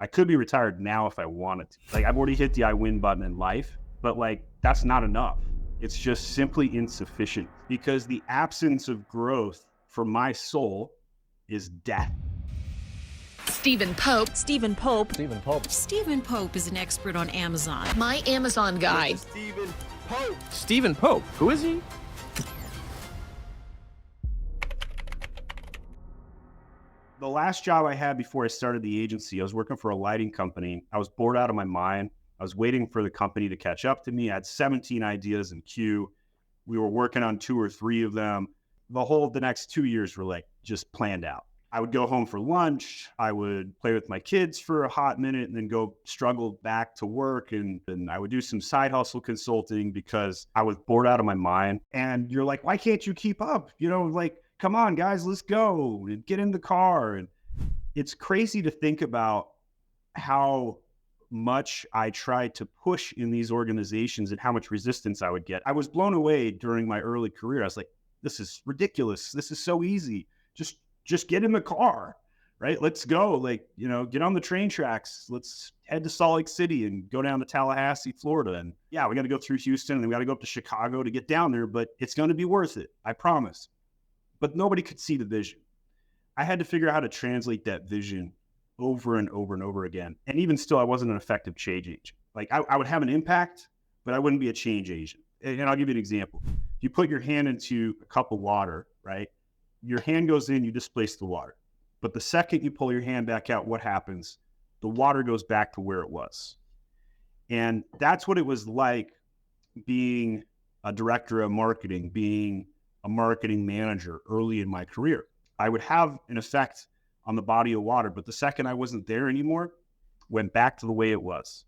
I could be retired now if I wanted to. Like, I've already hit the I win button in life, but like, that's not enough. It's just simply insufficient because the absence of growth for my soul is death. Stephen Pope. Stephen Pope. Stephen Pope. Stephen Pope is an expert on Amazon. My Amazon guy. Stephen Pope. Stephen Pope. Who is he? The last job I had before I started the agency, I was working for a lighting company. I was bored out of my mind. I was waiting for the company to catch up to me. I had 17 ideas in queue. We were working on 2 or 3 of them. The next 2 years were like just planned out. I would go home for lunch. I would play with my kids for a hot minute and then go struggle back to work. And I would do some side hustle consulting because I was bored out of my mind. And you're like, why can't you keep up? Like, come on, guys, let's go and get in the car. And it's crazy to think about how much I tried to push in these organizations and how much resistance I would get. I was blown away during my early career. I was like, this is ridiculous. This is so easy. Just get in the car, right? Let's go. Like, get on the train tracks. Let's head to Salt Lake City and go down to Tallahassee, Florida. And yeah, we got to go through Houston and then we got to go up to Chicago to get down there, but it's going to be worth it. I promise. But nobody could see the vision. I had to figure out how to translate that vision over and over and over again. And even still, I wasn't an effective change agent. Like I would have an impact, but I wouldn't be a change agent. And I'll give you an example. You put your hand into a cup of water, right? Your hand goes in, you displace the water. But the second you pull your hand back out, what happens? The water goes back to where it was. And that's what it was like being a director of marketing, being a marketing manager early in my career. I would have an effect on the body of water, but the second I wasn't there anymore, went back to the way it was.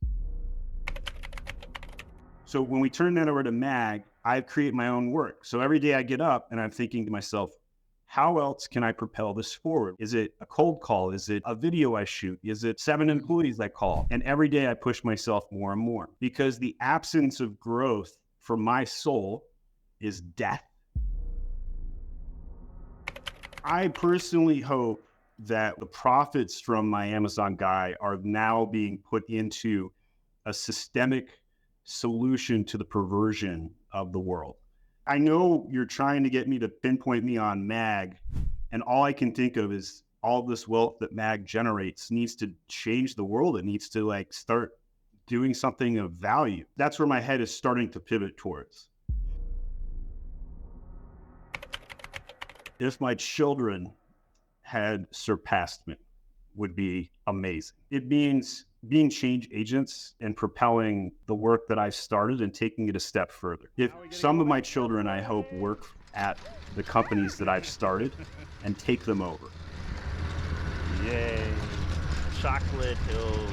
So when we turn that over to MAG, I create my own work. So every day I get up and I'm thinking to myself, how else can I propel this forward? Is it a cold call? Is it a video I shoot? Is it 7 employees I call? And every day I push myself more and more because the absence of growth for my soul is death. I personally hope that the profits from my Amazon guy are now being put into a systemic solution to the perversion of the world. I know you're trying to get me to pinpoint me on MAG, and all I can think of is all this wealth that MAG generates needs to change the world. It needs to start doing something of value. That's where my head is starting to pivot towards. If my children had surpassed me, would be amazing. It means being change agents and propelling the work that I've started and taking it a step further. If some of my children, I hope, work at the companies that I've started and take them over. Yay. Chocolate Hills.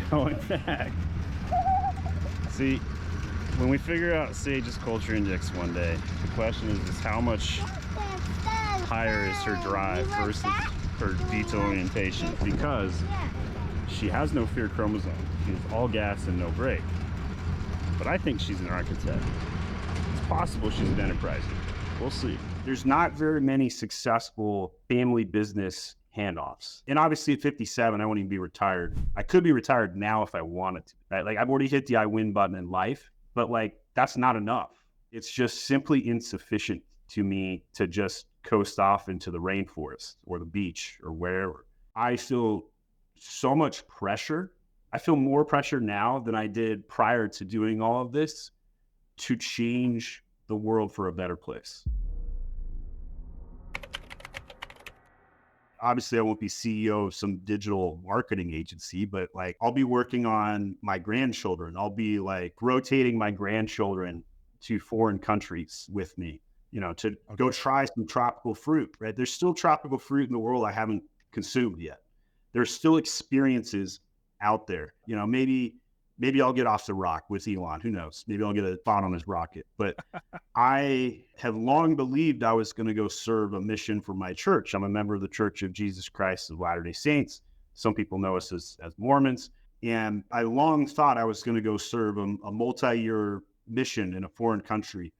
Going back. See, when we figure out Sage's culture index one day, the question is how much higher is her drive versus her detail orientation, because she has no fear chromosome. She's all gas and no brake. But I think she's an architect. It's possible she's an enterprise. We'll see. There's not very many successful family business handoffs. And obviously at 57, I won't even be retired. I could be retired now if I wanted to, right? Like I've already hit the I win button in life, but that's not enough. It's just simply insufficient to me to just coast off into the rainforest or the beach or wherever. I feel so much pressure. I feel more pressure now than I did prior to doing all of this to change the world for a better place. Obviously, I won't be CEO of some digital marketing agency, but I'll be working on my grandchildren. I'll be rotating my grandchildren to foreign countries with me, to go try some tropical fruit, right? There's still tropical fruit in the world I haven't consumed yet. There's still experiences out there. Maybe I'll get off the rock with Elon. Who knows? Maybe I'll get a spot on his rocket. But I have long believed I was going to go serve a mission for my church. I'm a member of the Church of Jesus Christ of Latter-day Saints. Some people know us as Mormons. And I long thought I was going to go serve a multi-year mission in a foreign country.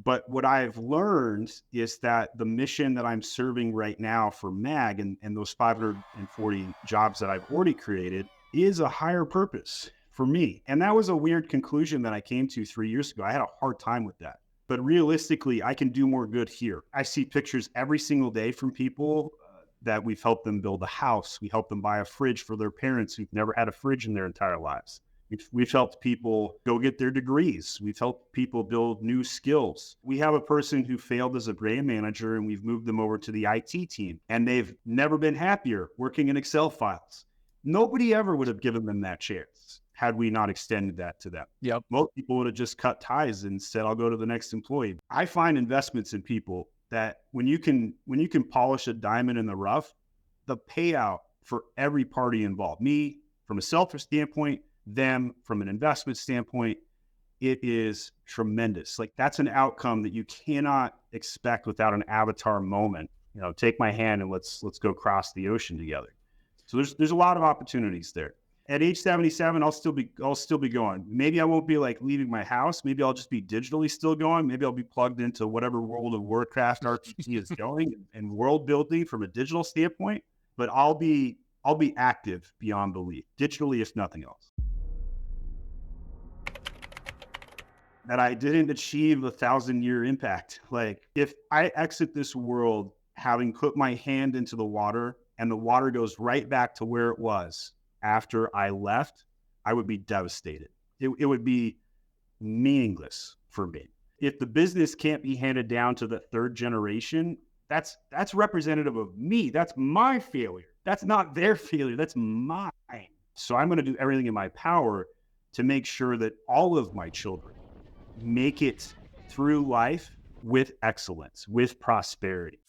But what I've learned is that the mission that I'm serving right now for MAG and those 540 jobs that I've already created is a higher purpose for me. And that was a weird conclusion that I came to 3 years ago. I had a hard time with that. But realistically, I can do more good here. I see pictures every single day from people that we've helped them build a house. We helped them buy a fridge for their parents who've never had a fridge in their entire lives. We've helped people go get their degrees. We've helped people build new skills. We have a person who failed as a brand manager and we've moved them over to the IT team and they've never been happier working in Excel files. Nobody ever would have given them that chance had we not extended that to them. Yep. Most people would have just cut ties and said, I'll go to the next employee. I find investments in people that when you can polish a diamond in the rough, the payout for every party involved, me from a selfish standpoint, them from an investment standpoint, it is tremendous. Like that's an outcome that you cannot expect without an avatar moment. You know, take my hand and let's go cross the ocean together. So there's a lot of opportunities there. At age 77, I'll still be going. Maybe I won't be like leaving my house. Maybe I'll just be digitally still going. Maybe I'll be plugged into whatever World of Warcraft RPG is going and world building from a digital standpoint. But I'll be active beyond belief, digitally if nothing else. That I didn't achieve 1,000-year impact. Like if I exit this world having put my hand into the water and the water goes right back to where it was after I left, I would be devastated. It would be meaningless for me. If the business can't be handed down to the third generation, that's representative of me. That's my failure. That's not their failure. That's mine. So I'm going to do everything in my power to make sure that all of my children make it through life with excellence, with prosperity.